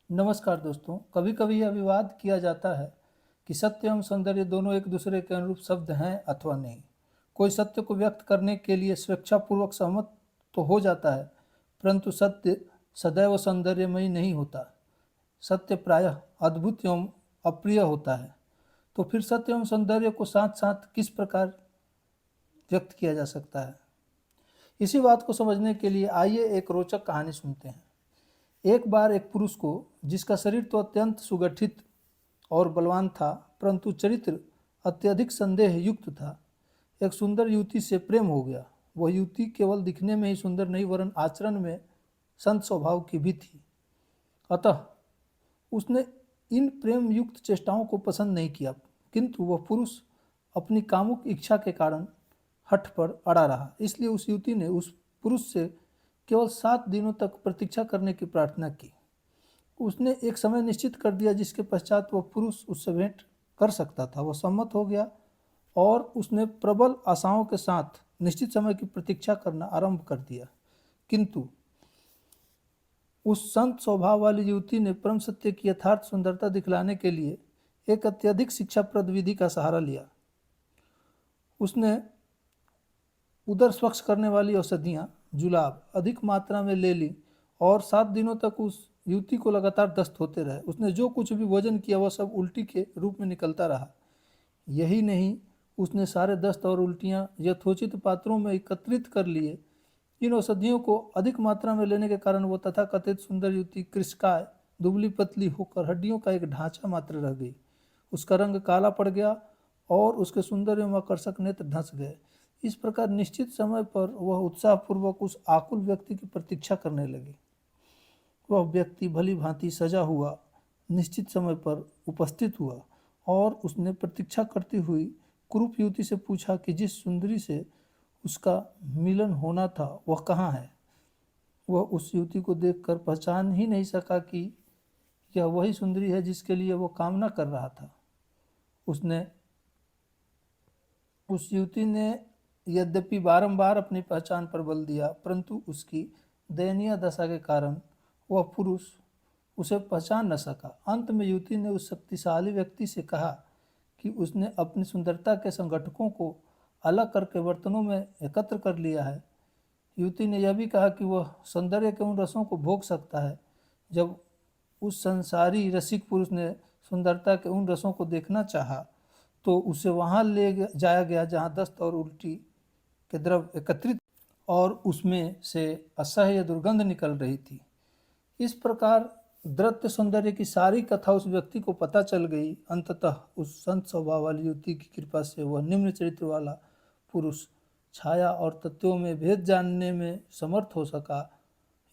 नमस्कार दोस्तों। कभी कभी यह विवाद किया जाता है कि सत्य एवं सौंदर्य दोनों एक दूसरे के अनुरूप शब्द हैं अथवा नहीं। कोई सत्य को व्यक्त करने के लिए स्वेच्छापूर्वक सहमत तो हो जाता है, परंतु सत्य सदैव सौंदर्यमयी नहीं होता। सत्य प्रायः अद्भुत एवं अप्रिय होता है। तो फिर सत्य एवं सौंदर्य को साथ साथ किस प्रकार व्यक्त किया जा सकता है, इसी बात को समझने के लिए आइए एक रोचक कहानी सुनते हैं। एक बार एक पुरुष को, जिसका शरीर तो अत्यंत सुगठित और बलवान था, परंतु चरित्र अत्यधिक संदेह युक्त था, एक सुंदर युवती से प्रेम हो गया। वह युवती केवल दिखने में ही सुंदर नहीं, वरन आचरण में संत स्वभाव की भी थी। अतः उसने इन प्रेम युक्त चेष्टाओं को पसंद नहीं किया, किंतु वह पुरुष अपनी कामुक इच्छा के कारण हठ पर अड़ा रहा। इसलिए उस युवती ने उस पुरुष से केवल 7 दिनों तक प्रतीक्षा करने की प्रार्थना की। उसने एक समय निश्चित कर दिया जिसके पश्चात वह पुरुष उससे भेंट कर सकता था। वह सम्मत हो गया और उसने प्रबल आशाओं के साथ निश्चित समय की प्रतीक्षा करना आरंभ कर दिया। किंतु उस संत स्वभाव वाली युवती ने परम सत्य की यथार्थ सुंदरता दिखलाने के लिए एक अत्यधिक शिक्षाप्रद विधि का सहारा लिया। उसने उदर स्वच्छ करने वाली औषधियाँ, जुलाब अधिक मात्रा में ले ली और 7 दिनों तक उस युवती को लगातार दस्त होते रहे। उसने जो कुछ भी भोजन किया वह सब उल्टी के रूप में निकलता रहा। यही नहीं, उसने सारे दस्त और उल्टियाँ यथोचित पात्रों में एकत्रित कर लिए। इन औषधियों को अधिक मात्रा में लेने के कारण वो तथाकथित सुंदर युवती कृशकाय, दुबली पतली होकर हड्डियों का एक ढांचा मात्र रह गई। उसका रंग काला पड़ गया और उसके सुंदर एवं आकर्षक नेत्र धंस गए। इस प्रकार निश्चित समय पर वह उत्साहपूर्वक उस आकुल व्यक्ति की प्रतीक्षा करने लगी। वह व्यक्ति भली भांति सजा हुआ निश्चित समय पर उपस्थित हुआ और उसने प्रतीक्षा करती हुई कुरूप युवती से पूछा कि जिस सुंदरी से उसका मिलन होना था वह कहाँ है। वह उस युवती को देखकर पहचान ही नहीं सका कि यह वही सुंदरी है जिसके लिए वह कामना कर रहा था। उस युवती ने यद्यपि बारंबार अपनी पहचान पर बल दिया, परंतु उसकी दयनीय दशा के कारण वह पुरुष उसे पहचान न सका। अंत में युवती ने उस शक्तिशाली व्यक्ति से कहा कि उसने अपनी सुंदरता के संगठकों को अलग करके बर्तनों में एकत्र कर लिया है। युवती ने यह भी कहा कि वह सौंदर्य के उन रसों को भोग सकता है। जब उस संसारी रसिक पुरुष ने सुंदरता के उन रसों को देखना चाहा, तो उसे वहां ले जाया गया जहां दस्त और उल्टी के द्रव एकत्रित और उसमें से असह्य दुर्गंध निकल रही थी। इस प्रकार दृश्य सौंदर्य की सारी कथा उस व्यक्ति को पता चल गई। अंततः उस संत स्वभाव वाली युवती की कृपा से वह निम्न चरित्र वाला पुरुष छाया और तत्वों में भेद जानने में समर्थ हो सका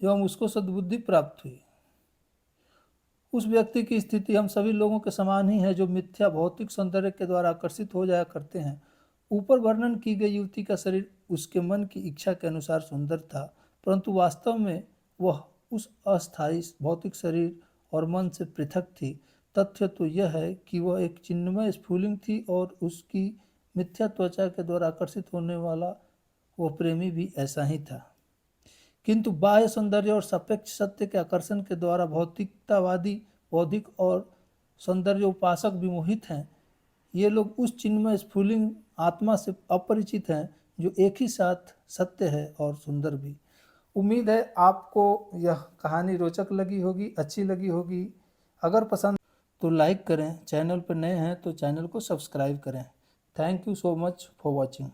एवं उसको सद्बुद्धि प्राप्त हुई। उस व्यक्ति की स्थिति हम सभी लोगों के समान ही है जो मिथ्या भौतिक सौंदर्य के द्वारा आकर्षित हो जाया करते हैं। ऊपर वर्णन की गई युवती का शरीर उसके मन की इच्छा के अनुसार सुंदर था, परंतु वास्तव में वह उस अस्थायी भौतिक शरीर और मन से पृथक थी। तथ्य तो यह है कि वह एक चिन्मय स्फुलिंग थी और उसकी मिथ्या त्वचा के द्वारा आकर्षित होने वाला वह प्रेमी भी ऐसा ही था। किंतु बाह्य सौंदर्य और सापेक्ष सत्य के आकर्षण के द्वारा भौतिकतावादी बौद्धिक और सौंदर्य उपासक भी मोहित हैं। ये लोग उस चिन्मय स्फुलिंग आत्मा से अपरिचित हैं जो एक ही साथ सत्य है और सुंदर भी। उम्मीद है आपको यह कहानी रोचक लगी होगी, अच्छी लगी होगी। अगर पसंद तो लाइक करें, चैनल पर नए हैं तो चैनल को सब्सक्राइब करें। Thank you so much for watching.